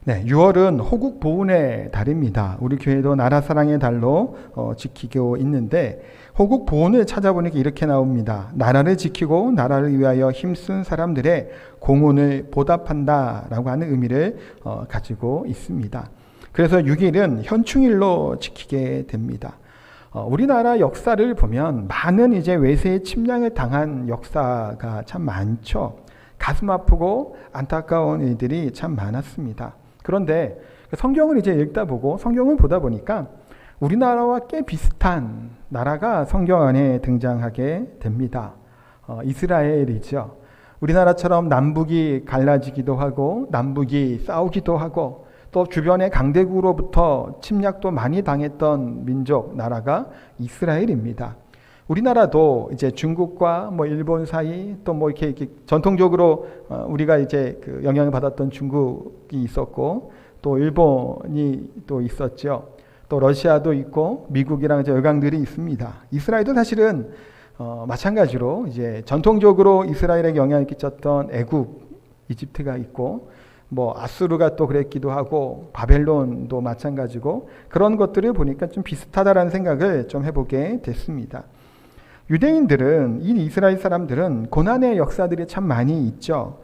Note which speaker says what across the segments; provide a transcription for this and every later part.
Speaker 1: 네, 6월은 호국 보훈의 달입니다. 우리 교회도 나라 사랑의 달로 지키고 있는데 호국 보훈을 찾아보니까 이렇게 나옵니다. 나라를 지키고 나라를 위하여 힘쓴 사람들의 공헌을 보답한다라고 하는 의미를 가지고 있습니다. 그래서 6일은 현충일로 지키게 됩니다. 우리나라 역사를 보면 많은 이제 외세의 침략을 당한 역사가 참 많죠. 가슴 아프고 안타까운 일들이 참 많았습니다. 그런데 성경을 이제 읽다 보고 성경을 보다 보니까 우리나라와 꽤 비슷한 나라가 성경 안에 등장하게 됩니다. 이스라엘이죠. 우리나라처럼 남북이 갈라지기도 하고 남북이 싸우기도 하고 또 주변의 강대국으로부터 침략도 많이 당했던 민족 나라가 이스라엘입니다. 우리나라도 이제 중국과 일본 사이 또 이렇게 전통적으로 우리가 이제 그 영향을 받았던 중국이 있었고 또 일본이 또 있었죠. 또 러시아도 있고 미국이랑 이제 열강들이 있습니다. 이스라엘도 사실은 마찬가지로 이제 전통적으로 이스라엘에게 영향을 끼쳤던 애굽, 이집트가 있고 아수르가 또 그랬기도 하고 바벨론도 마찬가지고 그런 것들을 보니까 좀 비슷하다라는 생각을 좀 해보게 됐습니다. 유대인들은 이 이스라엘 사람들은 고난의 역사들이 참 많이 있죠.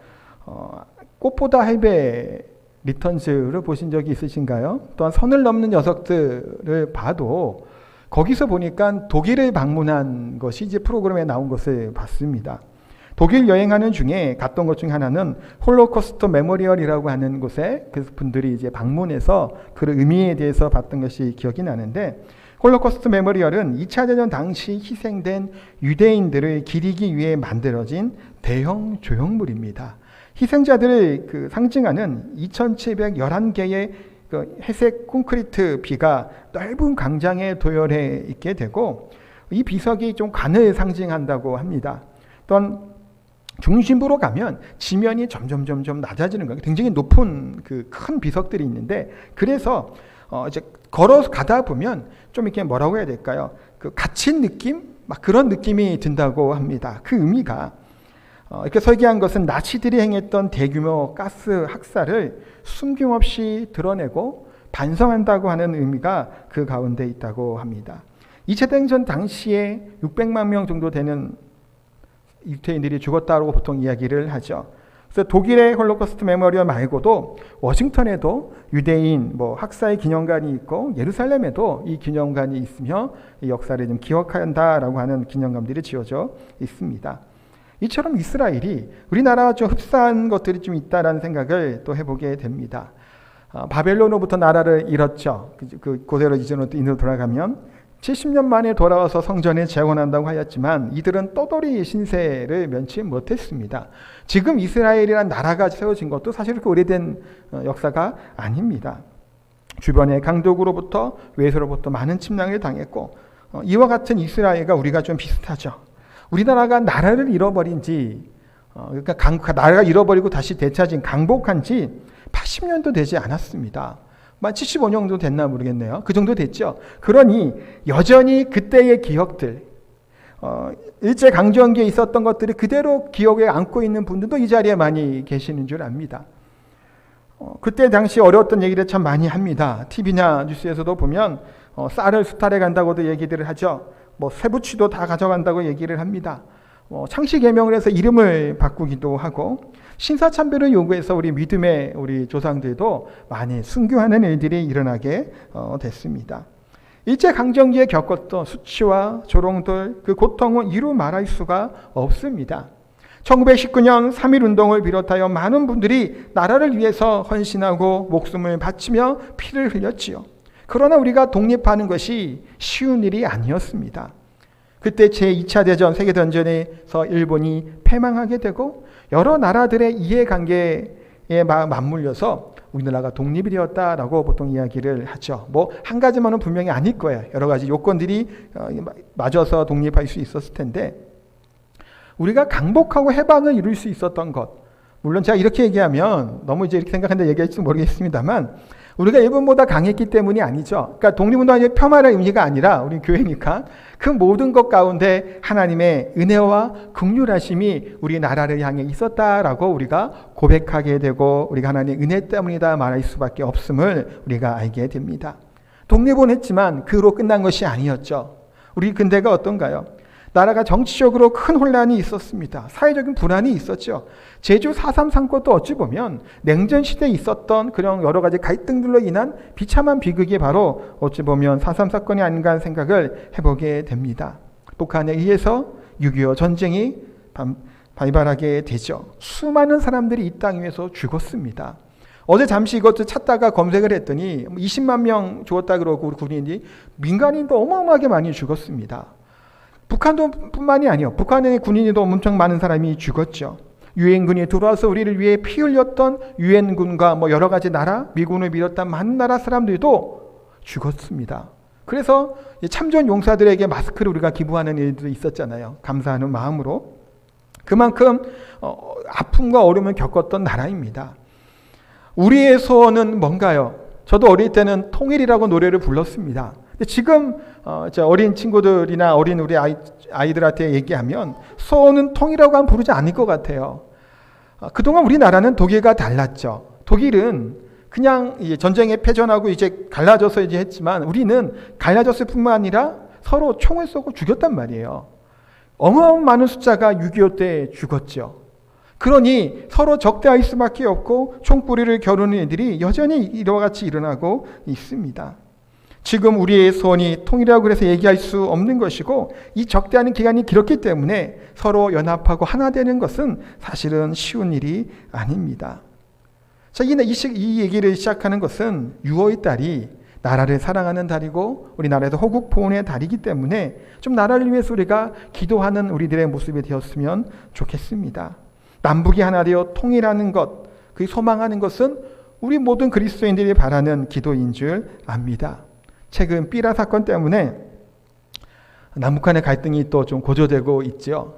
Speaker 1: 꽃보다 할배 리턴즈를 보신 적이 있으신가요? 또한 선을 넘는 녀석들을 봐도 거기서 보니까 독일을 방문한 것이 이제 프로그램에 나온 것을 봤습니다. 독일 여행하는 중에 갔던 것 중에 하나는 홀로코스트 메모리얼이라고 하는 곳에 그 분들이 이제 방문해서 그 의미에 대해서 봤던 것이 기억이 나는데 홀로코스트 메모리얼은 2차 대전 당시 희생된 유대인들을 기리기 위해 만들어진 대형 조형물입니다. 희생자들을 상징하는 2711개의 회색 콘크리트 비가 넓은 광장에 도열해 있게 되고 이 비석이 좀 간을 상징한다고 합니다. 또한 중심부로 가면 지면이 점점 낮아지는 거예요. 굉장히 높은 큰 비석들이 있는데 그래서 이제 걸어서 가다 보면 좀 이렇게 뭐라고 해야 될까요? 갇힌 느낌? 막 그런 느낌이 든다고 합니다. 그 의미가 이렇게 설계한 것은 나치들이 행했던 대규모 가스 학살을 숨김없이 드러내고 반성한다고 하는 의미가 그 가운데 있다고 합니다. 2차 대전 당시에 600만 명 정도 되는 유대인들이 죽었다고 보통 이야기를 하죠. 그래서 독일의 홀로코스트 메모리얼 말고도 워싱턴에도 유대인 학살 기념관이 있고 예루살렘에도 이 기념관이 있으며 이 역사를 좀 기억한다라고 하는 기념관들이 지어져 있습니다. 이처럼 이스라엘이 우리나라와 좀 흡사한 것들이 좀 있다라는 생각을 또 해보게 됩니다. 바벨론으로부터 나라를 잃었죠. 고대로 이전으로 돌아가면 70년 만에 돌아와서 성전에 재건한다고 하였지만 이들은 떠돌이 신세를 면치 못했습니다. 지금 이스라엘이라는 나라가 세워진 것도 사실 그렇게 오래된 역사가 아닙니다. 주변의 강독으로부터 외세로부터 많은 침략을 당했고 이와 같은 이스라엘과 우리가 좀 비슷하죠. 우리나라가 나라를 잃어버린 지 그러니까 나라가 잃어버리고 다시 되찾은 강복한 지 80년도 되지 않았습니다. 75년 정도 됐나 모르겠네요. 그 정도 됐죠. 그러니 여전히 그때의 기억들, 일제강점기에 있었던 것들이 그대로 기억에 안고 있는 분들도 이 자리에 많이 계시는 줄 압니다. 그때 당시 어려웠던 얘기를 참 많이 합니다. TV나 뉴스에서도 보면 쌀을 수탈해 간다고도 얘기들을 하죠. 세부치도 다 가져간다고 얘기를 합니다. 창씨개명을 해서 이름을 바꾸기도 하고 신사참배를 요구해서 우리 믿음의 우리 조상들도 많이 순교하는 일들이 일어나게 됐습니다. 일제강점기에 겪었던 수치와 조롱들 그 고통은 이루 말할 수가 없습니다. 1919년 3.1운동을 비롯하여 많은 분들이 나라를 위해서 헌신하고 목숨을 바치며 피를 흘렸지요. 그러나 우리가 독립하는 것이 쉬운 일이 아니었습니다. 그때 제2차 대전 세계대전에서 일본이 패망하게 되고 여러 나라들의 이해관계에 맞물려서 우리나라가 독립이 되었다라고 보통 이야기를 하죠. 한 가지만은 분명히 아닐 거예요. 여러 가지 요건들이 맞아서 독립할 수 있었을 텐데 우리가 강복하고 해방을 이룰 수 있었던 것 물론 제가 이렇게 얘기하면 너무 이제 이렇게 생각하는데 얘기할지 모르겠습니다만 우리가 일본보다 강했기 때문이 아니죠. 그러니까 독립운동이 폄하의 의미가 아니라 우리 교회니까 그 모든 것 가운데 하나님의 은혜와 긍휼하심이 우리 나라를 향해 있었다라고 우리가 고백하게 되고 우리가 하나님의 은혜 때문이다 말할 수밖에 없음을 우리가 알게 됩니다. 독립은 했지만 그로 끝난 것이 아니었죠. 우리 근대가 어떤가요? 나라가 정치적으로 큰 혼란이 있었습니다. 사회적인 불안이 있었죠. 제주 4.3 사건도 어찌 보면 냉전 시대에 있었던 그런 여러 가지 갈등들로 인한 비참한 비극이 바로 어찌 보면 4.3 사건이 아닌가 하는 생각을 해보게 됩니다. 북한에 의해서 6.25 전쟁이 발발하게 되죠. 수많은 사람들이 이 땅 위에서 죽었습니다. 어제 잠시 이것도 찾다가 검색을 했더니 20만 명 죽었다 그러고 우리 군인이 민간인도 어마어마하게 많이 죽었습니다. 북한도 뿐만이 아니요. 북한의 군인도 엄청 많은 사람이 죽었죠. 유엔군이 들어와서 우리를 위해 피 흘렸던 유엔군과 여러 가지 나라, 미군을 비롯한 많은 나라 사람들도 죽었습니다. 그래서 참전 용사들에게 마스크를 우리가 기부하는 일도 있었잖아요. 감사하는 마음으로. 그만큼 아픔과 어려움을 겪었던 나라입니다. 우리의 소원은 뭔가요? 저도 어릴 때는 통일이라고 노래를 불렀습니다. 근데 지금 어린 친구들이나 어린 우리 아이들한테 얘기하면 소원은 통일이라고 하면 부르지 않을 것 같아요. 그동안 우리나라는 독일과 달랐죠. 독일은 그냥 전쟁에 패전하고 이제 갈라져서 이제 했지만 우리는 갈라졌을 뿐만 아니라 서로 총을 쏘고 죽였단 말이에요. 어마어마한 많은 숫자가 6.25 때 죽었죠. 그러니 서로 적대할 수밖에 없고 총뿌리를 겨루는 일들이 여전히 이와 같이 일어나고 있습니다. 지금 우리의 소원이 통일이라고 해서 얘기할 수 없는 것이고 이 적대하는 기간이 길었기 때문에 서로 연합하고 하나 되는 것은 사실은 쉬운 일이 아닙니다. 자, 이 얘기를 시작하는 것은 6월 달이 나라를 사랑하는 달이고 우리나라에서 호국 보훈의 달이기 때문에 좀 나라를 위해서 우리가 기도하는 우리들의 모습이 되었으면 좋겠습니다. 남북이 하나 되어 통일하는 것, 그 소망하는 것은 우리 모든 그리스도인들이 바라는 기도인 줄 압니다. 최근 삐라 사건 때문에 남북 간의 갈등이 또 좀 고조되고 있죠.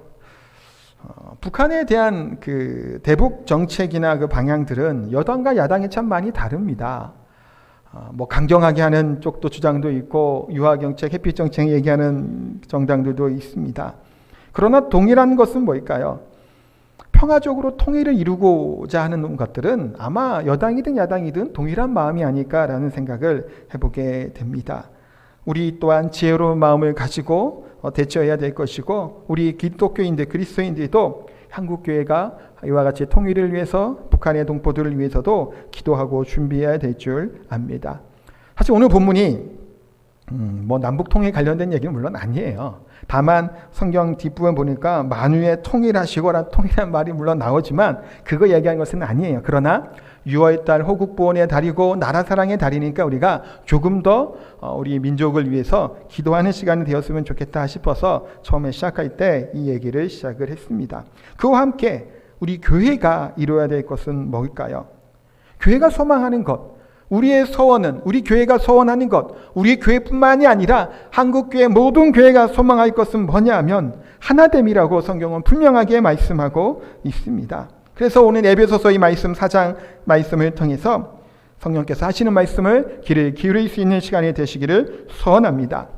Speaker 1: 북한에 대한 그 대북 정책이나 그 방향들은 여당과 야당이 참 많이 다릅니다. 강경하게 하는 쪽도 주장도 있고 유화정책, 햇빛정책 얘기하는 정당들도 있습니다. 그러나 동일한 것은 뭘까요? 평화적으로 통일을 이루고자 하는 것들은 아마 여당이든 야당이든 동일한 마음이 아닐까라는 생각을 해보게 됩니다. 우리 또한 지혜로운 마음을 가지고 대처해야 될 것이고 우리 기독교인들, 그리스도인들도 한국교회가 이와 같이 통일을 위해서 북한의 동포들을 위해서도 기도하고 준비해야 될 줄 압니다. 사실 오늘 본문이 남북통일 관련된 얘기는 물론 아니에요. 다만 성경 뒷부분 보니까 만유에 통일하시고라는 통일한 말이 물론 나오지만 그거 얘기하는 것은 아니에요. 그러나 6월달 호국보훈의 달이고 나라 사랑의 달이니까 우리가 조금 더 우리 민족을 위해서 기도하는 시간이 되었으면 좋겠다 싶어서 처음에 시작할 때 이 얘기를 시작을 했습니다. 그와 함께 우리 교회가 이루어야 될 것은 뭘까요? 교회가 소망하는 것, 우리의 소원은 우리 교회가 소원하는 것, 우리 교회뿐만이 아니라 한국교회 모든 교회가 소망할 것은 뭐냐 하면 하나됨이라고 성경은 분명하게 말씀하고 있습니다. 그래서 오늘 에베소서 이 말씀 4장 말씀을 통해서 성령께서 하시는 말씀을 귀를 기울일 수 있는 시간이 되시기를 소원합니다.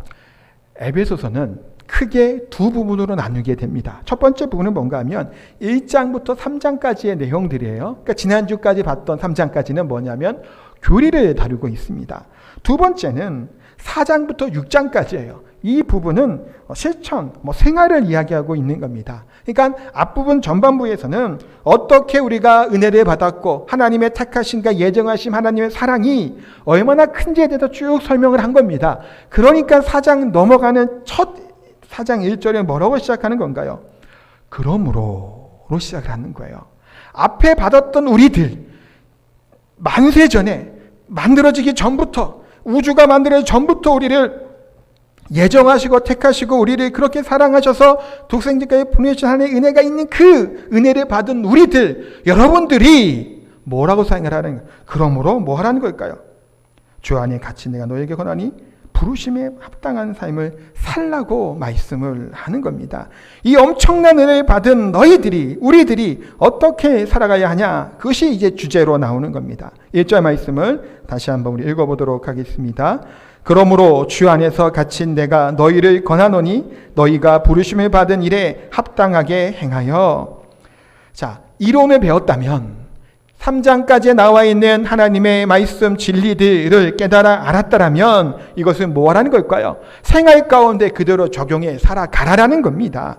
Speaker 1: 에베소서는 크게 두 부분으로 나누게 됩니다. 첫 번째 부분은 뭔가 하면 1장부터 3장까지의 내용들이에요. 그러니까 지난주까지 봤던 3장까지는 뭐냐면 교리를 다루고 있습니다. 두 번째는 4장부터 6장까지예요. 이 부분은 실천, 생활을 이야기하고 있는 겁니다. 그러니까 앞부분 전반부에서는 어떻게 우리가 은혜를 받았고 하나님의 택하심과 예정하심 하나님의 사랑이 얼마나 큰지에 대해서 쭉 설명을 한 겁니다. 그러니까 4장 넘어가는 첫 4장 1절에 뭐라고 시작하는 건가요? 그러므로로 시작을 하는 거예요. 앞에 받았던 우리들 만세 전에 만들어지기 전부터 우주가 만들어지기 전부터 우리를 예정하시고 택하시고 우리를 그렇게 사랑하셔서 독생자까지 보내주신 하나님의 은혜가 있는 그 은혜를 받은 우리들 여러분들이 뭐라고 생각을 하는 거예요? 그러므로 뭐 하라는 걸까요? 주 안에 갇힌 내가 너에게 권하니 부르심에 합당한 삶을 살라고 말씀을 하는 겁니다. 이 엄청난 은혜를 받은 너희들이, 우리들이 어떻게 살아가야 하냐, 그것이 이제 주제로 나오는 겁니다. 1절 말씀을 다시 한번 우리 읽어보도록 하겠습니다. 그러므로 주 안에서 갇힌 내가 너희를 권하노니 너희가 부르심을 받은 일에 합당하게 행하여. 자, 이론을 배웠다면 3장까지 나와 있는 하나님의 말씀 진리들을 깨달아 알았다라면 이것은 뭐라는 걸까요? 생활 가운데 그대로 적용해 살아가라라는 겁니다.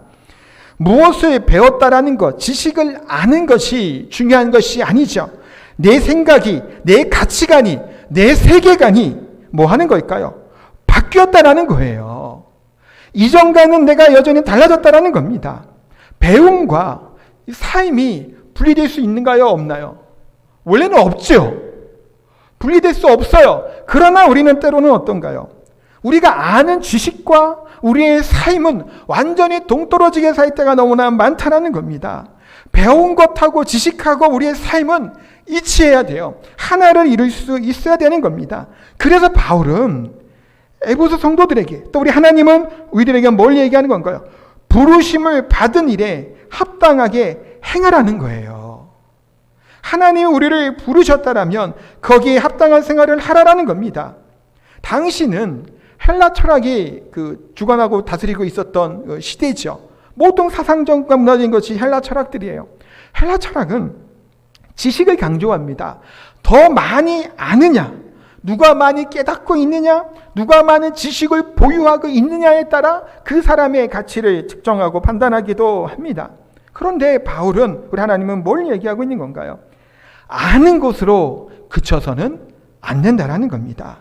Speaker 1: 무엇을 배웠다라는 것, 지식을 아는 것이 중요한 것이 아니죠. 내 생각이, 내 가치관이, 내 세계관이 뭐 하는 걸까요? 바뀌었다라는 거예요. 이전과는 내가 여전히 달라졌다라는 겁니다. 배움과 삶이 분리될 수 있는가요? 없나요? 원래는 없죠. 분리될 수 없어요. 그러나 우리는 때로는 어떤가요? 우리가 아는 지식과 우리의 삶은 완전히 동떨어지게 살 때가 너무나 많다는 겁니다. 배운 것하고 지식하고 우리의 삶은 일치해야 돼요. 하나를 이룰 수 있어야 되는 겁니다. 그래서 바울은 에베소 성도들에게, 또 우리 하나님은 우리들에게 뭘 얘기하는 건가요? 부르심을 받은 일에 합당하게 행하라는 거예요. 하나님이 우리를 부르셨다라면 거기에 합당한 생활을 하라라는 겁니다. 당시는 헬라 철학이 주관하고 다스리고 있었던 시대죠. 모든 사상적과 문화적인 것이 헬라 철학들이에요. 헬라 철학은 지식을 강조합니다. 더 많이 아느냐, 누가 많이 깨닫고 있느냐, 누가 많은 지식을 보유하고 있느냐에 따라 그 사람의 가치를 측정하고 판단하기도 합니다. 그런데 바울은, 우리 하나님은 뭘 얘기하고 있는 건가요? 아는 것으로 그쳐서는 안 된다라는 겁니다.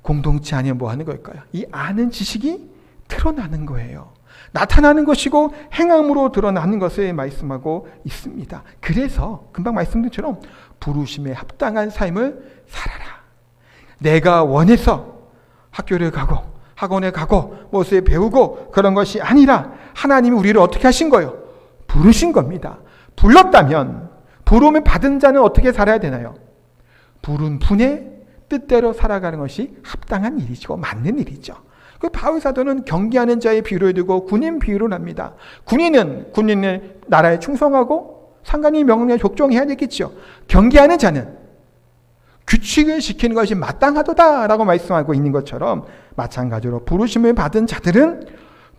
Speaker 1: 공동체 안에 뭐 하는 걸까요? 이 아는 지식이 드러나는 거예요. 나타나는 것이고 행함으로 드러나는 것을 말씀하고 있습니다. 그래서 금방 말씀드린 것처럼 부르심에 합당한 삶을 살아라. 내가 원해서 학교를 가고 학원에 가고 무엇을 배우고 그런 것이 아니라 하나님이 우리를 어떻게 하신 거예요? 부르신 겁니다. 불렀다면 부름을 받은 자는 어떻게 살아야 되나요? 부른 분의 뜻대로 살아가는 것이 합당한 일이고 맞는 일이죠. 그 바울 사도는 경기하는 자의 비유를 두고 군인 비유를 합니다. 군인은 군인을 나라에 충성하고 상관이 명령에 족종해야 되겠죠. 경기하는 자는 규칙을 지키는 것이 마땅하도다라고 말씀하고 있는 것처럼 마찬가지로 부르심을 받은 자들은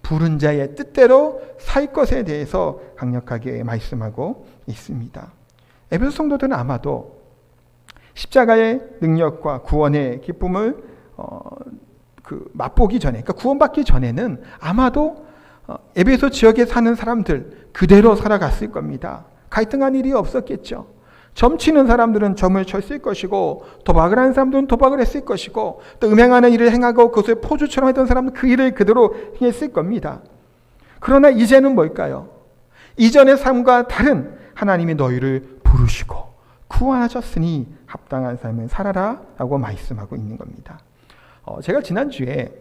Speaker 1: 부른 자의 뜻대로 살 것에 대해서 강력하게 말씀하고 있습니다. 에베소 성도들은 아마도 십자가의 능력과 구원의 기쁨을 맛보기 전에, 그러니까 구원받기 전에는 아마도 에베소 지역에 사는 사람들 그대로 살아갔을 겁니다. 갈등한 일이 없었겠죠. 점치는 사람들은 점을 쳤을 것이고 도박을 하는 사람들은 도박을 했을 것이고 또 음행하는 일을 행하고 그것을 포주처럼 했던 사람은 그 일을 그대로 행했을 겁니다. 그러나 이제는 뭘까요? 이전의 삶과 다른 하나님이 너희를 부르시고 구원하셨으니 합당한 삶을 살아라 라고 말씀하고 있는 겁니다. 제가 지난주에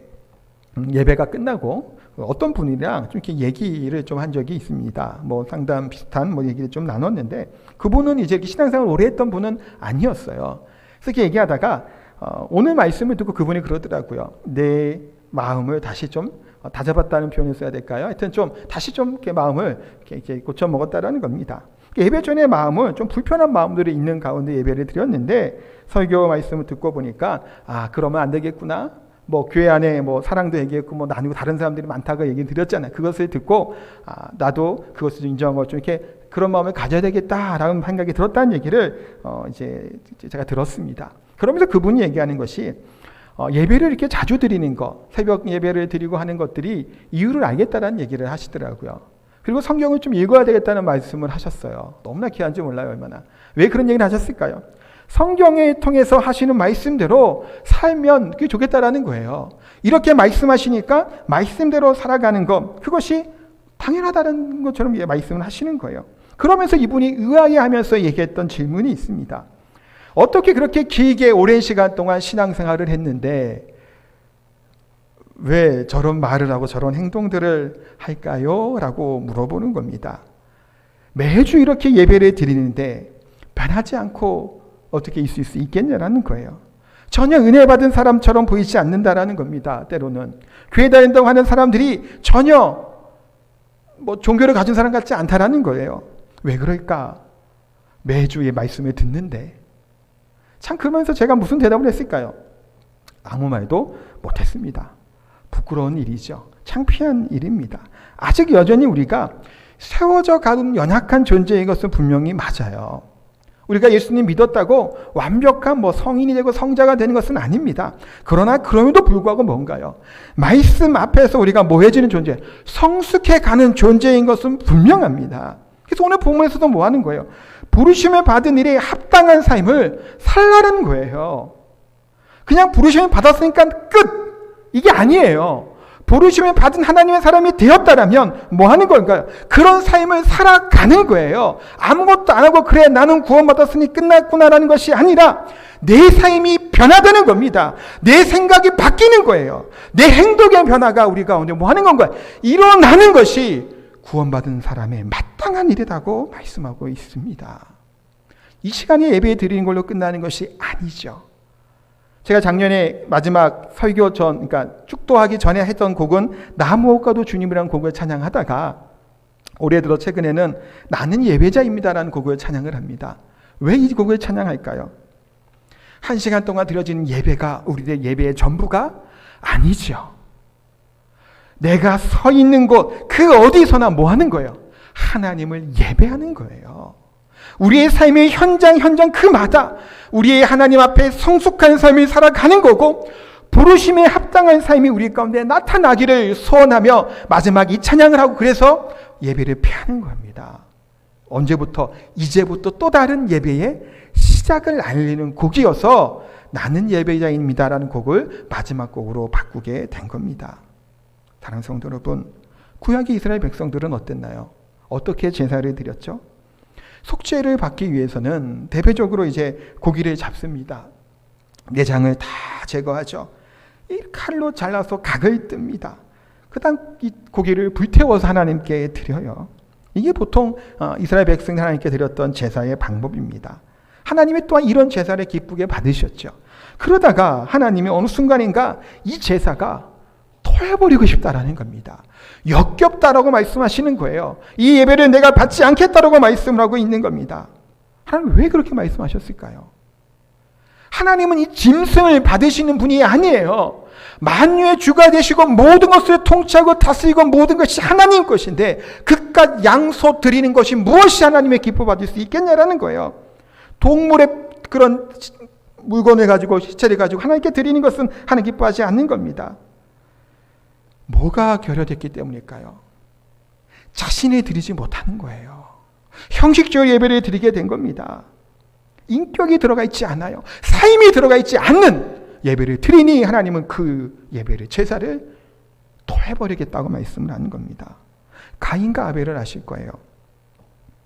Speaker 1: 예배가 끝나고 어떤 분이랑 좀 이렇게 얘기를 좀 한 적이 있습니다. 뭐 상담 비슷한 얘기를 좀 나눴는데 그분은 이제 이렇게 신앙생활을 오래 했던 분은 아니었어요. 그래서 이렇게 얘기하다가 오늘 말씀을 듣고 그분이 그러더라고요. 내 마음을 다시 좀 다잡았다는 표현을 써야 될까요? 하여튼 좀 다시 좀 이렇게 마음을 이렇게 고쳐 먹었다라는 겁니다. 예배 전에 마음은 좀 불편한 마음들이 있는 가운데 예배를 드렸는데 설교 말씀을 듣고 보니까 그러면 안 되겠구나. 뭐 교회 안에 뭐 사랑도 얘기했고 뭐 나누고 다른 사람들이 많다고 얘기 드렸잖아요. 그것을 듣고 나도 그것을 좀 인정하고 좀 이렇게 그런 마음을 가져야 되겠다라는 생각이 들었다는 얘기를 이제 제가 들었습니다. 그러면서 그분이 얘기하는 것이 예배를 이렇게 자주 드리는 것, 새벽 예배를 드리고 하는 것들이 이유를 알겠다라는 얘기를 하시더라고요. 그리고 성경을 좀 읽어야 되겠다는 말씀을 하셨어요. 너무나 귀한지 몰라요, 얼마나. 왜 그런 얘기를 하셨을까요? 성경을 통해서 하시는 말씀대로 살면 그게 좋겠다라는 거예요. 이렇게 말씀하시니까 말씀대로 살아가는 것, 그것이 당연하다는 것처럼 말씀을 하시는 거예요. 그러면서 이분이 의아해하면서 얘기했던 질문이 있습니다. 어떻게 그렇게 길게 오랜 시간 동안 신앙생활을 했는데 왜 저런 말을 하고 저런 행동들을 할까요? 라고 물어보는 겁니다. 매주 이렇게 예배를 드리는데 변하지 않고 어떻게 있을 수 있겠냐라는 거예요. 전혀 은혜 받은 사람처럼 보이지 않는다라는 겁니다. 때로는 교회 다닌다고 하는 사람들이 전혀 종교를 가진 사람 같지 않다라는 거예요. 왜 그럴까? 매주 말씀을 듣는데 참 그러면서 제가 무슨 대답을 했을까요? 아무 말도 못했습니다. 부끄러운 일이죠. 창피한 일입니다. 아직 여전히 우리가 세워져 가는 연약한 존재인 것은 분명히 맞아요. 우리가 예수님 믿었다고 완벽한 성인이 되고 성자가 되는 것은 아닙니다. 그러나 그럼에도 불구하고 뭔가요? 말씀 앞에서 우리가 모여지는 존재, 성숙해 가는 존재인 것은 분명합니다. 그래서 오늘 본문에서도 뭐 하는 거예요? 부르심을 받은 일에 합당한 삶을 살라는 거예요. 그냥 부르심을 받았으니까 끝! 이게 아니에요. 부르심을 받은 하나님의 사람이 되었다라면 뭐 하는 걸까요? 그런 삶을 살아가는 거예요. 아무것도 안 하고 그래 나는 구원받았으니 끝났구나라는 것이 아니라 내 삶이 변화되는 겁니다. 내 생각이 바뀌는 거예요. 내 행동의 변화가 우리 가운데 뭐 하는 건가요? 일어나는 것이 구원받은 사람의 마땅한 일이라고 말씀하고 있습니다. 이 시간에 예배 드리는 걸로 끝나는 것이 아니죠. 제가 작년에 마지막 설교 그러니까 축도하기 전에 했던 곡은 나 무엇과도 주님이라는 곡을 찬양하다가 올해 들어 최근에는 나는 예배자입니다라는 곡을 찬양을 합니다. 왜 이 곡을 찬양할까요? 1시간 동안 드려지는 예배가 우리의 예배의 전부가 아니죠. 내가 서 있는 곳 그 어디서나 뭐 하는 거예요? 하나님을 예배하는 거예요. 우리의 삶의 현장 그마다 우리의 하나님 앞에 성숙한 삶을 살아가는 거고 부르심에 합당한 삶이 우리 가운데 나타나기를 소원하며 마지막 이 찬양을 하고 그래서 예배를 폐하는 겁니다. 언제부터? 이제부터 또 다른 예배의 시작을 알리는 곡이어서 나는 예배자입니다라는 곡을 마지막 곡으로 바꾸게 된 겁니다. 사랑하는 성도 여러분, 구약의 이스라엘 백성들은 어땠나요? 어떻게 제사를 드렸죠? 속죄를 받기 위해서는 대표적으로 이제 고기를 잡습니다. 내장을 다 제거하죠. 이 칼로 잘라서 각을 뜹니다. 그다음 이 고기를 불태워서 하나님께 드려요. 이게 보통 이스라엘 백성이 하나님께 드렸던 제사의 방법입니다. 하나님이 또한 이런 제사를 기쁘게 받으셨죠. 그러다가 하나님이 어느 순간인가 이 제사가 토해버리고 싶다라는 겁니다. 역겹다라고 말씀하시는 거예요. 이 예배를 내가 받지 않겠다라고 말씀을 하고 있는 겁니다. 하나님 왜 그렇게 말씀하셨을까요? 하나님은 이 짐승을 받으시는 분이 아니에요. 만유의 주가 되시고 모든 것을 통치하고 다스리고 모든 것이 하나님 것인데 그깟 양소 드리는 것이 무엇이 하나님의 기뻐 받을 수 있겠냐라는 거예요. 동물의 그런 물건을 가지고 시체를 가지고 하나님께 드리는 것은 하나님 기뻐하지 않는 겁니다. 뭐가 결여됐기 때문일까요? 자신이 드리지 못하는 거예요. 형식적으로 예배를 드리게 된 겁니다. 인격이 들어가 있지 않아요. 삶이 들어가 있지 않는 예배를 드리니 하나님은 그 예배를 제사를 토해버리겠다고 말씀을 하는 겁니다. 가인과 아벨을 아실 거예요.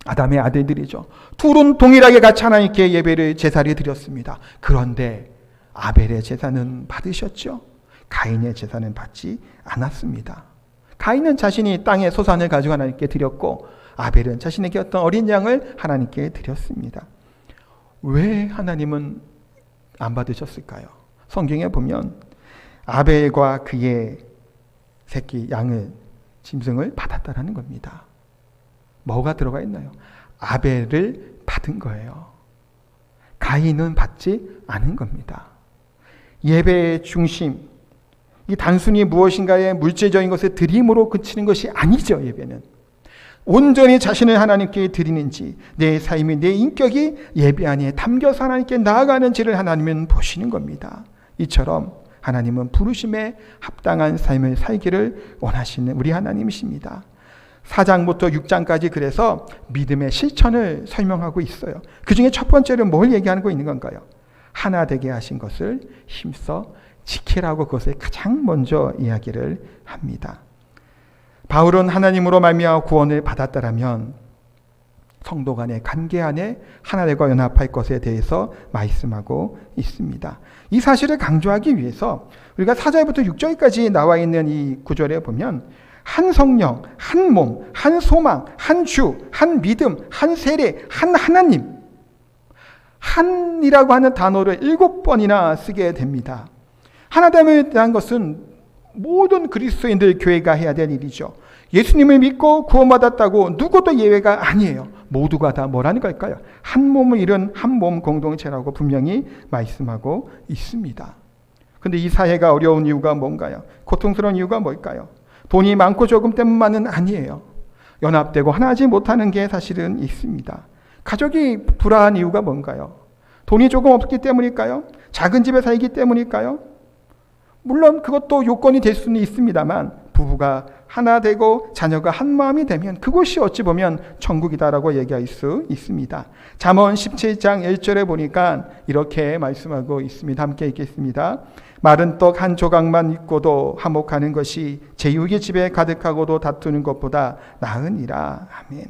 Speaker 1: 아담의 아들들이죠. 둘은 동일하게 같이 하나님께 예배를 제사를 드렸습니다. 그런데 아벨의 제사는 받으셨죠. 가인의 제사는 받지 않았습니다. 가인은 자신이 땅의 소산을 가지고 하나님께 드렸고 아벨은 자신에게 어떤 어린 양을 하나님께 드렸습니다. 왜 하나님은 안 받으셨을까요? 성경에 보면 아벨과 그의 새끼 양을 짐승을 받았다라는 겁니다. 뭐가 들어가 있나요? 아벨을 받은 거예요. 가인은 받지 않은 겁니다. 예배의 중심, 이 단순히 무엇인가의 물질적인 것을 드림으로 그치는 것이 아니죠. 예배는 온전히 자신을 하나님께 드리는지 내 삶이 내 인격이 예배 안에 담겨서 하나님께 나아가는지를 하나님은 보시는 겁니다. 이처럼 하나님은 부르심에 합당한 삶을 살기를 원하시는 우리 하나님이십니다. 4장부터 6장까지 그래서 믿음의 실천을 설명하고 있어요. 그 중에 첫 번째로 뭘 얘기하고 있는 건가요? 하나 되게 하신 것을 힘써 지키라고 그것을 가장 먼저 이야기를 합니다. 바울은 하나님으로 말미암아 구원을 받았다라면 성도 간의 관계 안에 하나님과 연합할 것에 대해서 말씀하고 있습니다. 이 사실을 강조하기 위해서 우리가 4절부터 6절까지 나와 있는 이 구절에 보면 한 성령, 한 몸, 한 소망, 한 주, 한 믿음, 한 세례, 한 하나님, 한이라고 하는 단어를 7번이나 쓰게 됩니다. 하나됨에 대한 것은 모든 그리스도인들 교회가 해야 될 일이죠. 예수님을 믿고 구원받았다고 누구도 예외가 아니에요. 모두가 다 뭐라는 걸까요? 한 몸을 이룬 한 몸 공동체라고 분명히 말씀하고 있습니다. 근데 이 사회가 어려운 이유가 뭔가요? 고통스러운 이유가 뭘까요? 돈이 많고 적음 때문만은 아니에요. 연합되고 하나하지 못하는 게 사실은 있습니다. 가족이 불화한 이유가 뭔가요? 돈이 조금 없기 때문일까요? 작은 집에 살기 때문일까요? 물론 그것도 요건이 될 수는 있습니다만 부부가 하나 되고 자녀가 한 마음이 되면 그것이 어찌 보면 천국이다라고 얘기할 수 있습니다. 잠언 17장 1절에 보니까 이렇게 말씀하고 있습니다. 함께 읽겠습니다. 마른 떡 한 조각만 있고도 화목하는 것이 제육이 집에 가득하고도 다투는 것보다 나으니라. 아멘.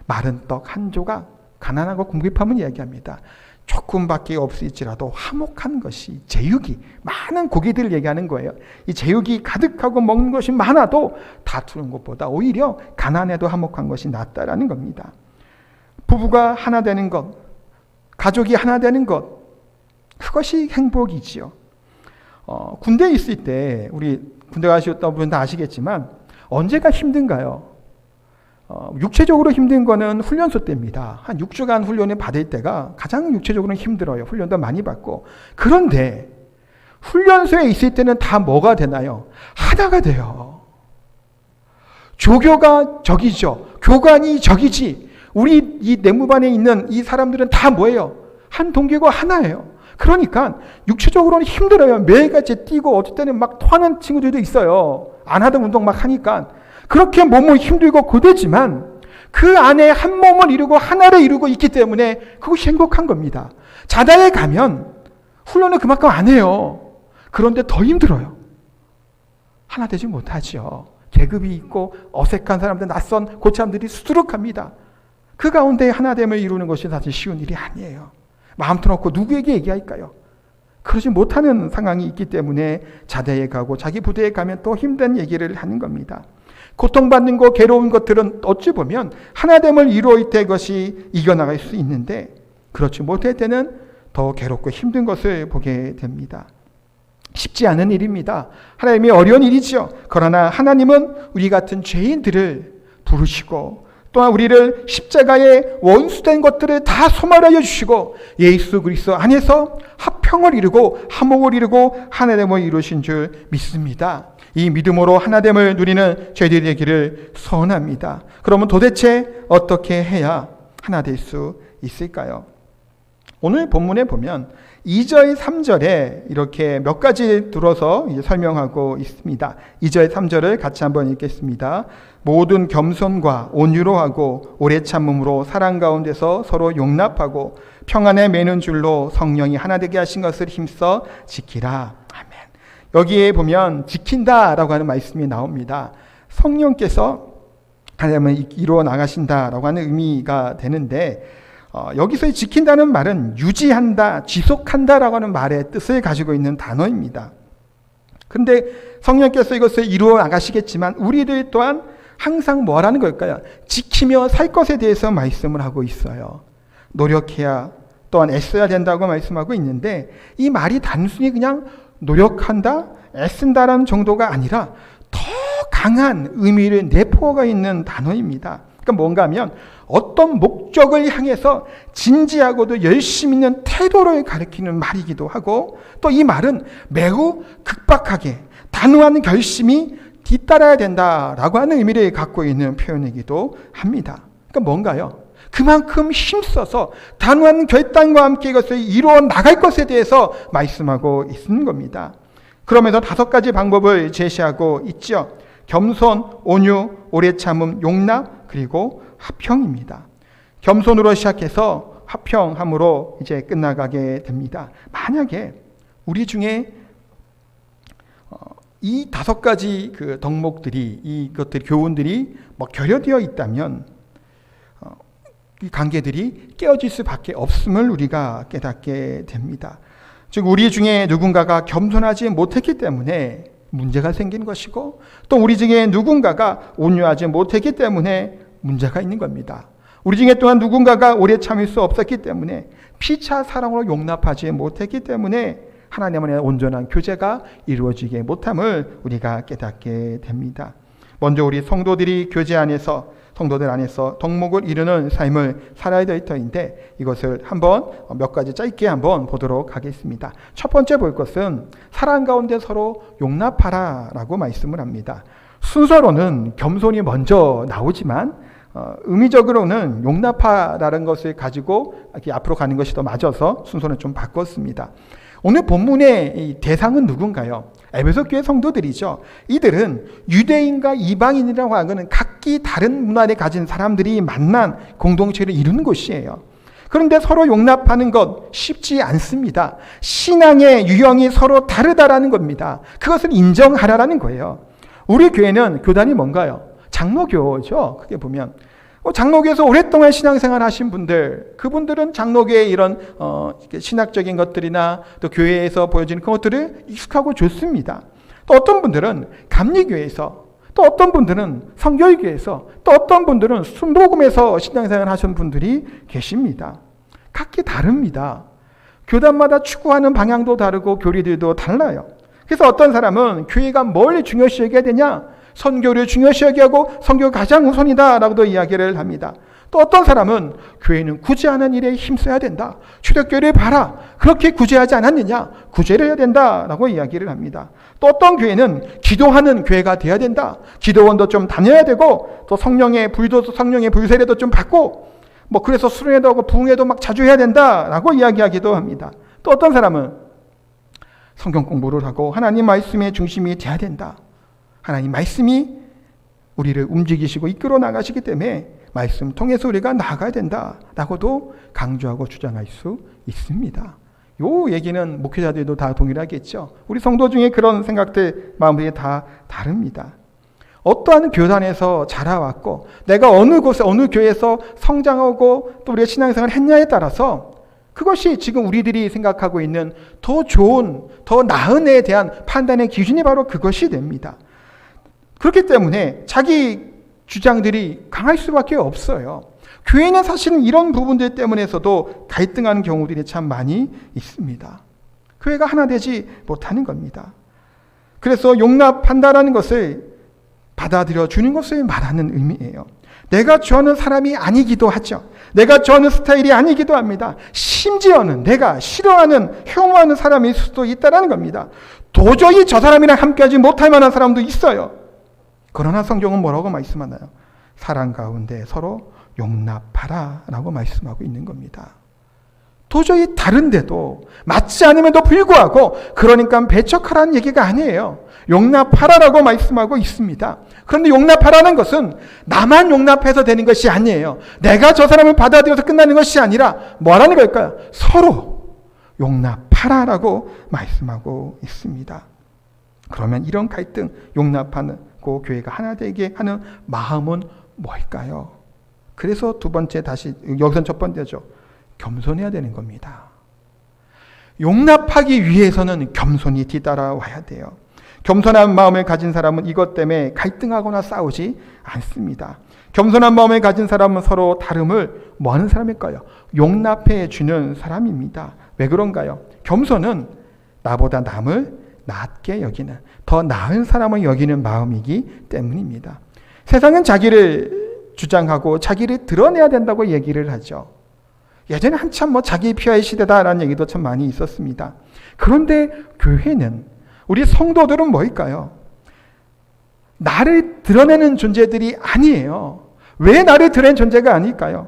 Speaker 1: 마른 떡 한 조각, 가난하고 궁핍함을 이야기합니다. 조금밖에 없을지라도 화목한 것이, 제육이 많은 고기들을 얘기하는 거예요. 이 제육이 가득하고 먹는 것이 많아도 다투는 것보다 오히려 가난해도 화목한 것이 낫다라는 겁니다. 부부가 하나 되는 것, 가족이 하나 되는 것, 그것이 행복이지요. 군대에 있을 때, 우리 군대 가셨던 분은 다 아시겠지만 언제가 힘든가요? 육체적으로 힘든 거는 훈련소 때입니다. 한 6주간 훈련을 받을 때가 가장 육체적으로 힘들어요. 훈련도 많이 받고. 그런데 훈련소에 있을 때는 다 뭐가 되나요? 하나가 돼요. 조교가 적이죠. 교관이 적이지. 우리 이 내무반에 있는 이 사람들은 다 뭐예요? 한 동기고 하나예요. 그러니까 육체적으로는 힘들어요. 매일같이 뛰고 어떨 때는 막 토하는 친구들도 있어요. 안 하던 운동 막 하니까. 그렇게 몸은 힘들고 고되지만 그 안에 한 몸을 이루고 하나를 이루고 있기 때문에 그것이 행복한 겁니다. 자다에 가면 훈련을 그만큼 안 해요. 그런데 더 힘들어요. 하나 되지 못하죠. 계급이 있고 어색한 사람들, 낯선 고참들이 수두룩합니다. 그 가운데 하나됨을 이루는 것이 사실 쉬운 일이 아니에요. 마음 터놓고 누구에게 얘기할까요? 그러지 못하는 상황이 있기 때문에 자대에 가고 자기 부대에 가면 또 힘든 얘기를 하는 겁니다. 고통받는 거, 괴로운 것들은 어찌 보면 하나됨을 이루어야 될 것이 이겨나갈 수 있는데 그렇지 못할 때는 더 괴롭고 힘든 것을 보게 됩니다. 쉽지 않은 일입니다. 하나님이 어려운 일이죠. 그러나 하나님은 우리 같은 죄인들을 부르시고 또한 우리를 십자가에 원수된 것들을 다 소멸하여 주시고 예수 그리스도 안에서 화평을 이루고 화목을 이루고 하나됨을 이루신 줄 믿습니다. 이 믿음으로 하나됨을 누리는 저희들이 되기를 소원합니다. 그러면 도대체 어떻게 해야 하나 될 수 있을까요? 오늘 본문에 보면 2절, 3절에 이렇게 몇 가지 들어서 설명하고 있습니다. 2절, 3절을 같이 한번 읽겠습니다. 모든 겸손과 온유로 하고 오래 참음으로 사랑 가운데서 서로 용납하고 평안에 매는 줄로 성령이 하나 되게 하신 것을 힘써 지키라. 아멘. 여기에 보면 지킨다라고 하는 말씀이 나옵니다. 성령께서 하나님을 이루어 나가신다라고 하는 의미가 되는데 여기서의 지킨다는 말은 유지한다, 지속한다라고 하는 말의 뜻을 가지고 있는 단어입니다. 그런데 성령께서 이것을 이루어 나가시겠지만 우리들 또한 항상 뭐라는 걸까요? 지키며 살 것에 대해서 말씀을 하고 있어요. 노력해야 또한 애써야 된다고 말씀하고 있는데 이 말이 단순히 그냥 노력한다, 애쓴다라는 정도가 아니라 더 강한 의미를 내포가 있는 단어입니다. 그러니까 뭔가 하면 어떤 목적을 향해서 진지하고도 열심히 있는 태도를 가리키는 말이기도 하고 또 이 말은 매우 급박하게 단호한 결심이 뒤따라야 된다라고 하는 의미를 갖고 있는 표현이기도 합니다. 그러니까 뭔가요? 그만큼 힘써서 단호한 결단과 함께 이것을 이루어 나갈 것에 대해서 말씀하고 있는 겁니다. 그러면서 5가지 방법을 제시하고 있죠. 겸손, 온유, 오래 참음, 용납, 그리고 화평입니다. 겸손으로 시작해서 화평함으로 이제 끝나가게 됩니다. 만약에 우리 중에 이 5가지 그 덕목들이, 이것들 교훈들이 결여되어 있다면 이 관계들이 깨어질 수밖에 없음을 우리가 깨닫게 됩니다. 즉 우리 중에 누군가가 겸손하지 못했기 때문에 문제가 생긴 것이고 또 우리 중에 누군가가 온유하지 못했기 때문에 문제가 있는 겁니다. 우리 중에 또한 누군가가 오래 참을 수 없었기 때문에 피차 사랑으로 용납하지 못했기 때문에 하나님의 온전한 교제가 이루어지게 못함을 우리가 깨닫게 됩니다. 먼저 우리 성도들이 교제 안에서, 성도들 안에서 덕목을 이루는 삶을 살아야 될 터인데, 이것을 한번 몇 가지 짧게 한번 보도록 하겠습니다. 첫 번째 볼 것은 사랑 가운데 서로 용납하라 라고 말씀을 합니다. 순서로는 겸손이 먼저 나오지만 의미적으로는 용납하라는 것을 가지고 이렇게 앞으로 가는 것이 더 맞아서 순서는 좀 바꿨습니다. 오늘 본문의 대상은 누군가요? 에베소 교회 성도들이죠. 이들은 유대인과 이방인이라고 하는 각기 다른 문화를 가진 사람들이 만난 공동체를 이루는 곳이에요. 그런데 서로 용납하는 것 쉽지 않습니다. 신앙의 유형이 서로 다르다라는 겁니다. 그것을 인정하라라는 거예요. 우리 교회는 교단이 뭔가요? 장로교죠. 크게 보면 장로교에서 오랫동안 신앙생활 하신 분들, 그분들은 장로교의 이런 신학적인 것들이나 또 교회에서 보여지는 그것들을 익숙하고 좋습니다. 또 어떤 분들은 감리교회에서, 또 어떤 분들은 성결교회에서, 또 어떤 분들은 순복음에서 신앙생활 하신 분들이 계십니다. 각기 다릅니다. 교단마다 추구하는 방향도 다르고 교리들도 달라요. 그래서 어떤 사람은 교회가 뭘 중요시 여겨야 되냐? 선교를 중요시 여기하고 선교가 가장 우선이다라고도 이야기를 합니다. 또 어떤 사람은 교회는 구제하는 일에 힘써야 된다. 초대교회를 봐라. 그렇게 구제하지 않았느냐? 구제를 해야 된다라고 이야기를 합니다. 또 어떤 교회는 기도하는 교회가 돼야 된다. 기도원도 좀 다녀야 되고, 또 성령의 불세례도 좀 받고, 그래서 수련회도 하고 부흥회도 막 자주 해야 된다라고 이야기하기도 합니다. 또 어떤 사람은 성경 공부를 하고 하나님 말씀의 중심이 돼야 된다. 하나님 말씀이 우리를 움직이시고 이끌어 나가시기 때문에 말씀 통해서 우리가 나아가야 된다라고도 강조하고 주장할 수 있습니다. 이 얘기는 목회자들도 다 동일하겠죠. 우리 성도 중에 그런 생각들, 마음들이 다 다릅니다. 어떠한 교단에서 자라왔고 내가 어느 곳에 어느 교회에서 성장하고 또 우리의 신앙생활을 했냐에 따라서 그것이 지금 우리들이 생각하고 있는 더 좋은, 더 나은 애에 대한 판단의 기준이 바로 그것이 됩니다. 그렇기 때문에 자기 주장들이 강할 수밖에 없어요. 교회는 사실은 이런 부분들 때문에서도 갈등하는 경우들이 참 많이 있습니다. 교회가 하나 되지 못하는 겁니다. 그래서 용납한다라는 것을 받아들여 주는 것을 말하는 의미예요. 내가 좋아하는 사람이 아니기도 하죠. 내가 좋아하는 스타일이 아니기도 합니다. 심지어는 내가 싫어하는, 혐오하는 사람일 수도 있다는 겁니다. 도저히 저 사람이랑 함께하지 못할 만한 사람도 있어요. 그러나 성경은 뭐라고 말씀하나요? 사랑 가운데 서로 용납하라 라고 말씀하고 있는 겁니다. 도저히 다른데도 맞지 않음에도 불구하고 그러니까 배척하라는 얘기가 아니에요. 용납하라라고 말씀하고 있습니다. 그런데 용납하라는 것은 나만 용납해서 되는 것이 아니에요. 내가 저 사람을 받아들여서 끝나는 것이 아니라 뭐라는 걸까요? 서로 용납하라라고 말씀하고 있습니다. 그러면 이런 갈등, 용납하는 교회가 하나 되게 하는 마음은 뭘까요? 그래서 두 번째, 다시 여기선 첫 번째죠. 겸손해야 되는 겁니다. 용납하기 위해서는 겸손히 뒤따라와야 돼요. 겸손한 마음을 가진 사람은 이것 때문에 갈등하거나 싸우지 않습니다. 겸손한 마음을 가진 사람은 서로 다름을 뭐하는 사람일까요? 용납해 주는 사람입니다. 왜 그런가요? 겸손은 나보다 남을 낮게 여기는, 더 나은 사람을 여기는 마음이기 때문입니다. 세상은 자기를 주장하고 자기를 드러내야 된다고 얘기를 하죠. 예전에 한참 자기 피아의 시대다라는 얘기도 참 많이 있었습니다. 그런데 교회는, 우리 성도들은 뭘까요? 나를 드러내는 존재들이 아니에요. 왜 나를 드러내는 존재가 아닐까요?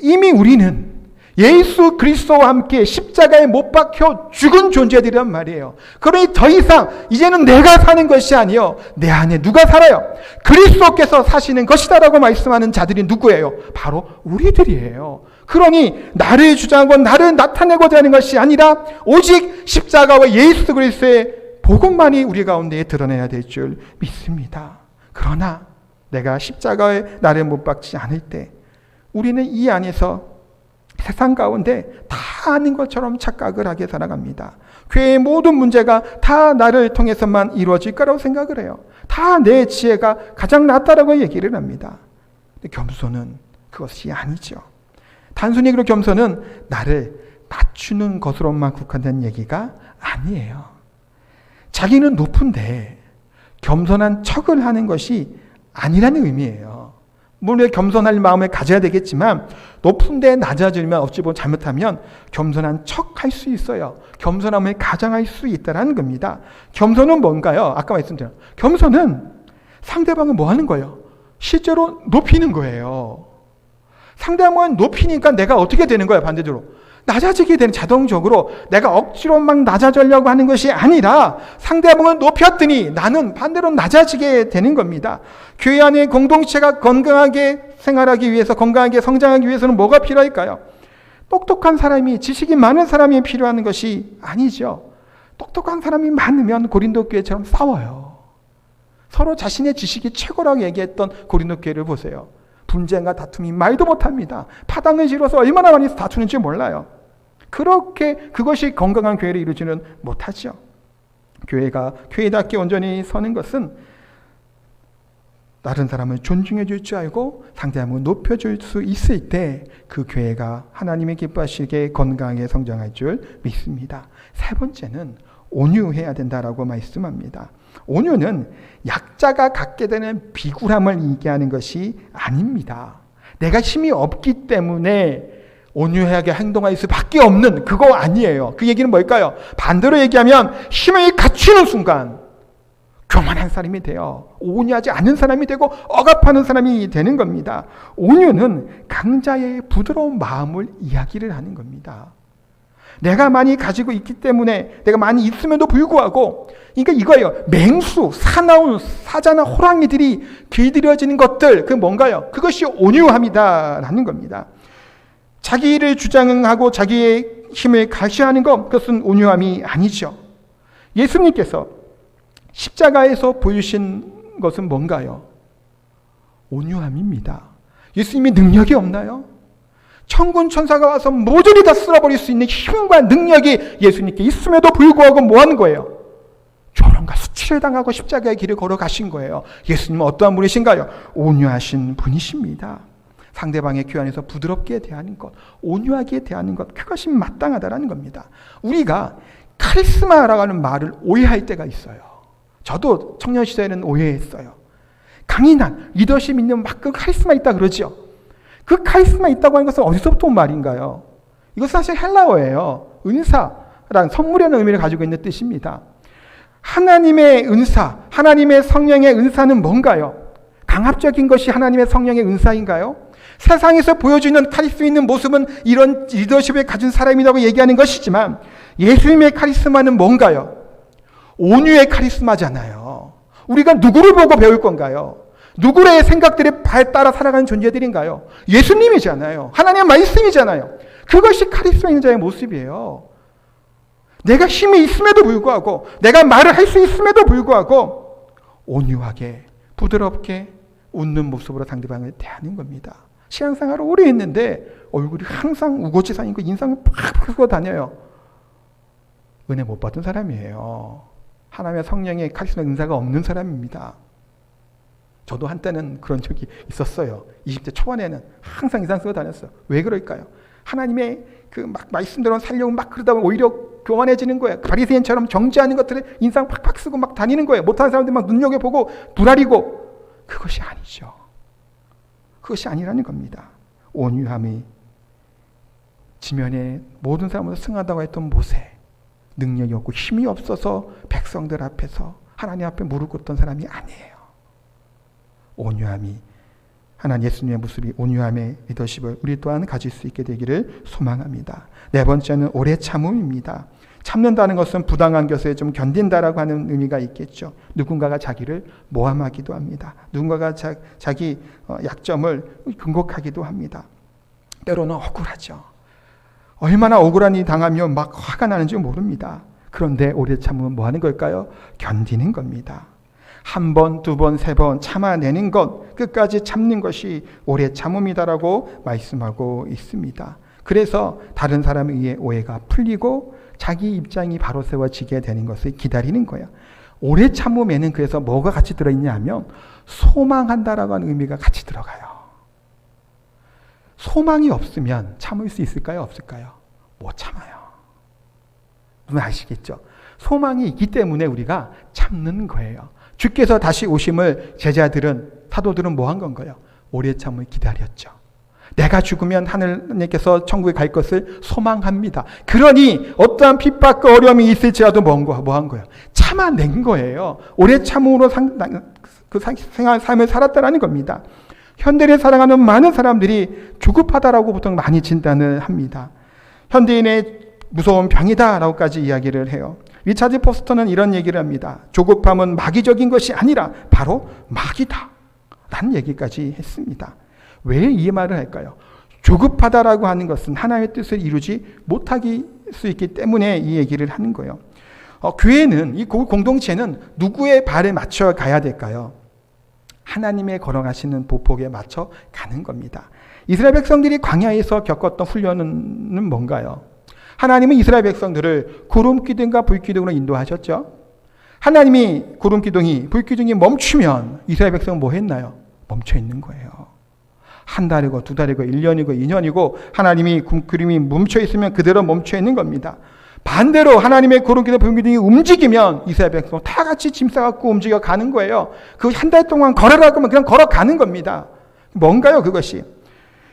Speaker 1: 이미 우리는 예수 그리스도와 함께 십자가에 못 박혀 죽은 존재들이란 말이에요. 그러니 더 이상 이제는 내가 사는 것이 아니요, 내 안에 누가 살아요? 그리스도께서 사시는 것이다라고 말씀하는 자들이 누구예요? 바로 우리들이에요. 그러니 나를 주장하고 나를 나타내고자 하는 것이 아니라 오직 십자가와 예수 그리스도의 복음만이 우리 가운데 드러내야 될 줄 믿습니다. 그러나 내가 십자가에 나를 못 박지 않을 때 우리는 이 안에서 세상 가운데 다 아는 것처럼 착각을 하게 살아갑니다. 교회의 모든 문제가 다 나를 통해서만 이루어질 거라고 생각을 해요. 다 내 지혜가 가장 낫다라고 얘기를 합니다. 근데 겸손은 그것이 아니죠. 단순히 그 겸손은 나를 낮추는 것으로만 국한된 얘기가 아니에요. 자기는 높은데 겸손한 척을 하는 것이 아니라는 의미예요. 물론 겸손할 마음을 가져야 되겠지만 높은데 낮아지면 어찌 보면 잘못하면 겸손한 척 할 수 있어요. 겸손함을 가장할 수 있다는 겁니다. 겸손은 뭔가요? 아까 말씀드린 겸손은 상대방을 뭐 하는 거예요? 실제로 높이는 거예요. 상대방을 높이니까 내가 어떻게 되는 거예요? 반대적으로 낮아지게 되는, 자동적으로 내가 억지로 막 낮아지려고 하는 것이 아니라 상대방을 높였더니 나는 반대로 낮아지게 되는 겁니다. 교회 안에 공동체가 건강하게 생활하기 위해서, 건강하게 성장하기 위해서는 뭐가 필요할까요? 똑똑한 사람이, 지식이 많은 사람이 필요한 것이 아니죠. 똑똑한 사람이 많으면 고린도 교회처럼 싸워요. 서로 자신의 지식이 최고라고 얘기했던 고린도 교회를 보세요. 분쟁과 다툼이 말도 못합니다. 파당을 지러서 얼마나 많이 다투는지 몰라요. 그렇게 그것이 건강한 교회를 이루지는 못하죠. 교회가 교회답게 온전히 서는 것은 다른 사람을 존중해 줄 줄 알고 상대방을 높여줄 수 있을 때 그 교회가 하나님의 기뻐하시게 건강하게 성장할 줄 믿습니다. 세 번째는 온유해야 된다라고 말씀합니다. 온유는 약자가 갖게 되는 비굴함을 얘기하는 것이 아닙니다. 내가 힘이 없기 때문에 온유하게 행동할 수밖에 없는, 그거 아니에요. 그 얘기는 뭘까요? 반대로 얘기하면 힘을 갖추는 순간 교만한 사람이 돼요. 온유하지 않은 사람이 되고 억압하는 사람이 되는 겁니다. 온유는 강자의 부드러운 마음을 이야기를 하는 겁니다. 내가 많이 가지고 있기 때문에, 내가 많이 있음에도 불구하고, 그러니까 이거예요. 맹수, 사나운 사자나 호랑이들이 길들여지는 것들, 그 뭔가요? 그것이 온유함이다라는 겁니다. 자기를 주장하고 자기의 힘을 과시하는 것, 그것은 온유함이 아니죠. 예수님께서 십자가에서 보여주신 것은 뭔가요? 온유함입니다. 예수님이 능력이 없나요? 천군 천사가 와서 모조리 다 쓸어버릴 수 있는 힘과 능력이 예수님께 있음에도 불구하고 뭐 하는 거예요? 조롱과 수치를 당하고 십자가의 길을 걸어가신 거예요. 예수님은 어떠한 분이신가요? 온유하신 분이십니다. 상대방의 교환에서 부드럽게 대하는 것, 온유하게 대하는 것, 그것이 마땅하다는 겁니다. 우리가 카리스마라고 하는 말을 오해할 때가 있어요. 저도 청년 시절에는 오해했어요. 강인한 리더십 있는 막 그 카리스마 있다 그러죠. 그 카리스마 있다고 하는 것은 어디서부터 온 말인가요? 이것은 사실 헬라어예요. 은사라는 선물이라는 의미를 가지고 있는 뜻입니다. 하나님의 은사, 하나님의 성령의 은사는 뭔가요? 강압적인 것이 하나님의 성령의 은사인가요? 세상에서 보여주는 카리스마 있는 모습은 이런 리더십을 가진 사람이라고 얘기하는 것이지만 예수님의 카리스마는 뭔가요? 온유의 카리스마잖아요. 우리가 누구를 보고 배울 건가요? 누구의 생각들에 따라 살아가는 존재들인가요? 예수님이잖아요. 하나님의 말씀이잖아요. 그것이 카리스마 있는 자의 모습이에요. 내가 힘이 있음에도 불구하고, 내가 말을 할 수 있음에도 불구하고 온유하게 부드럽게 웃는 모습으로 상대방을 대하는 겁니다. 신앙생활을 오래 했는데 얼굴이 항상 우거지상이고 인상을 팍 펴고 다녀요. 은혜 못 받은 사람이에요. 하나님의 성령의 카리스마 은사가 없는 사람입니다. 저도 한때는 그런 적이 있었어요. 20대 초반에는 항상 인상 쓰고 다녔어요. 왜 그럴까요? 하나님의 그 막 말씀대로 살려고 막 그러다 보면 오히려 교만해지는 거예요. 바리새인처럼 정죄하는 것들을 인상 팍팍 쓰고 막 다니는 거예요. 못하는 사람들 막 눈여겨보고 불알이고. 그것이 아니죠. 그것이 아니라는 겁니다. 온유함이 지면에 모든 사람으로 승하다고 했던 모세, 능력이 없고 힘이 없어서 백성들 앞에서 하나님 앞에 무릎 꿇던 사람이 아니에요. 온유함이, 하나님 예수님의 모습이 온유함의 리더십을 우리 또한 가질 수 있게 되기를 소망합니다. 네 번째는 오래 참음입니다. 참는다는 것은 부당한 것을 좀 견딘다라고 하는 의미가 있겠죠. 누군가가 자기를 모함하기도 합니다. 누군가가 자기 약점을 근곡하기도 합니다. 때로는 억울하죠. 얼마나 억울한 일이 당하면 막 화가 나는지 모릅니다. 그런데 오래 참으면 뭐 하는 걸까요? 견디는 겁니다. 한 번, 두 번, 세 번 참아내는 것, 끝까지 참는 것이 오래 참음이다라고 말씀하고 있습니다. 그래서 다른 사람에 의해 오해가 풀리고 자기 입장이 바로 세워지게 되는 것을 기다리는 거예요. 오래 참음에는 그래서 뭐가 같이 들어있냐 하면 소망한다라고 하는 의미가 같이 들어가요. 소망이 없으면 참을 수 있을까요? 없을까요? 못 참아요. 무슨 아시겠죠? 소망이 있기 때문에 우리가 참는 거예요. 주께서 다시 오심을 제자들은, 사도들은 뭐 한 건가요? 오래 참을 기다렸죠. 내가 죽으면 하나님께서 천국에 갈 것을 소망합니다. 그러니 어떠한 핍박과 어려움이 있을지라도 뭐 한 거예요? 참아낸 거예요. 오래 참음으로 그 삶을 살았다라는 겁니다. 현대를 살아가는 많은 사람들이 조급하다라고 보통 많이 진단을 합니다. 현대인의 무서운 병이다라고까지 이야기를 해요. 리차드 포스터는 이런 얘기를 합니다. 조급함은 마귀적인 것이 아니라 바로 마귀다 라는 얘기까지 했습니다. 왜 이 말을 할까요? 조급하다라고 하는 것은 하나님의 뜻을 이루지 못하기 수 있기 때문에 이 얘기를 하는 거예요. 교회는, 이 공동체는 누구의 발에 맞춰 가야 될까요? 하나님의 걸어가시는 보폭에 맞춰 가는 겁니다. 이스라엘 백성들이 광야에서 겪었던 훈련은 뭔가요? 하나님은 이스라엘 백성들을 구름기둥과 불기둥으로 인도하셨죠. 하나님이 구름기둥이, 불기둥이 멈추면 이스라엘 백성은 뭐 했나요? 멈춰 있는 거예요. 한 달이고 두 달이고 1년이고 2년이고 하나님이 구름이 멈춰 있으면 그대로 멈춰 있는 겁니다. 반대로 하나님의 구름기둥, 불기둥이 움직이면 이스라엘 백성 다 같이 짐 싸갖고 움직여 가는 거예요. 그 한 달 동안 걸어라고 하면 그냥 걸어가는 겁니다. 뭔가요, 그것이?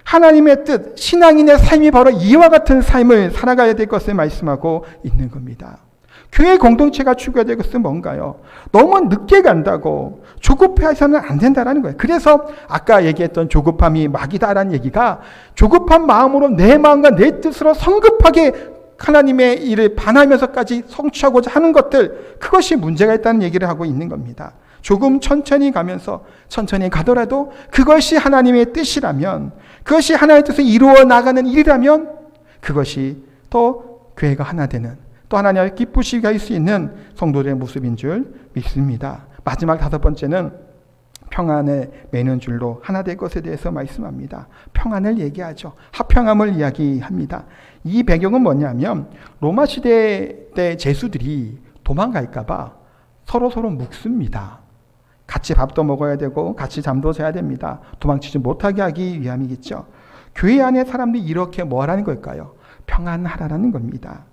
Speaker 1: 하나님의 뜻, 신앙인의 삶이 바로 이와 같은 삶을 살아가야 될 것을 말씀하고 있는 겁니다. 교회 공동체가 추구해야 될 것은 뭔가요? 너무 늦게 간다고 조급해서는 안 된다는 거예요. 그래서 아까 얘기했던 조급함이 마귀다라는 얘기가 조급한 마음으로 내 마음과 내 뜻으로 성급하게 하나님의 일을 반하면서까지 성취하고자 하는 것들, 그것이 문제가 있다는 얘기를 하고 있는 겁니다. 조금 천천히 가면서 천천히 가더라도 그것이 하나님의 뜻이라면, 그것이 하나님의 뜻을 이루어 나가는 일이라면 그것이 또 교회가 하나 되는, 또 하나님을 기쁘시게 할 수 있는 성도들의 모습인 줄 믿습니다. 마지막 5번째는 평안을 매는 줄로 하나 될 것에 대해서 말씀합니다. 평안을 얘기하죠. 화평함을 이야기합니다. 이 배경은 뭐냐면 로마 시대 때 제수들이 도망갈까 봐 서로 묵습니다. 같이 밥도 먹어야 되고 같이 잠도 자야 됩니다. 도망치지 못하게 하기 위함이겠죠. 교회 안에 사람들이 이렇게 뭐 하라는 걸까요? 평안하라는 겁니다.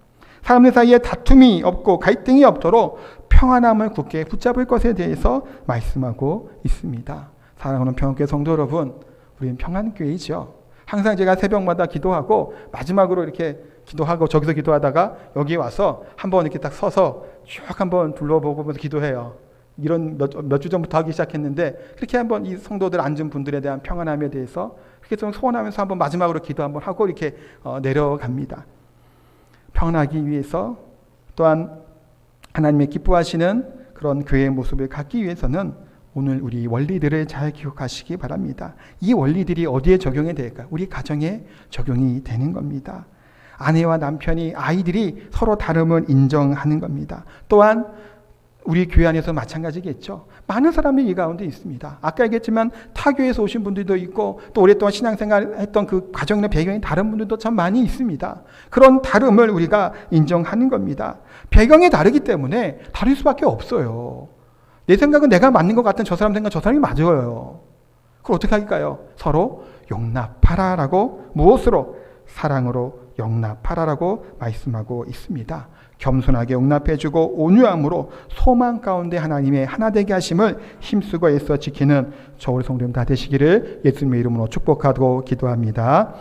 Speaker 1: 사람들 사이에 다툼이 없고 갈등이 없도록 평안함을 굳게 붙잡을 것에 대해서 말씀하고 있습니다. 사랑하는 평안교회 성도 여러분, 우리는 평안교회이죠. 항상 제가 새벽마다 기도하고 마지막으로 이렇게 기도하고 저기서 기도하다가 여기 와서 한번 이렇게 딱 서서 쭉 한번 둘러보고 기도해요. 이런 몇 주 전부터 하기 시작했는데 그렇게 한번 이 성도들 앉은 분들에 대한 평안함에 대해서 그렇게 좀 소원하면서 한번 마지막으로 기도 한번 하고 이렇게 내려갑니다. 평안하기 위해서, 또한 하나님의 기뻐하시는 그런 교회의 모습을 갖기 위해서는 오늘 우리 원리들을 잘 기억하시기 바랍니다. 이 원리들이 어디에 적용이 될까요? 우리 가정에 적용이 되는 겁니다. 아내와 남편이, 아이들이 서로 다름을 인정하는 겁니다. 또한 우리 교회 안에서 마찬가지겠죠. 많은 사람들이 이 가운데 있습니다. 아까 얘기했지만 타교에서 오신 분들도 있고 또 오랫동안 신앙생활 했던 그 과정이나 배경이 다른 분들도 참 많이 있습니다. 그런 다름을 우리가 인정하는 겁니다. 배경이 다르기 때문에 다를 수밖에 없어요. 내 생각은 내가 맞는 것 같은 저 사람 생각 저 사람이 맞아요. 그걸 어떻게 할까요? 서로 용납하라라고, 무엇으로? 사랑으로 용납하라라고 말씀하고 있습니다. 겸손하게 용납해주고 온유함으로 소망 가운데 하나님의 하나 되게 하심을 힘쓰고 애써 지키는 저 우리 성도님 다 되시기를 예수님의 이름으로 축복하고 기도합니다.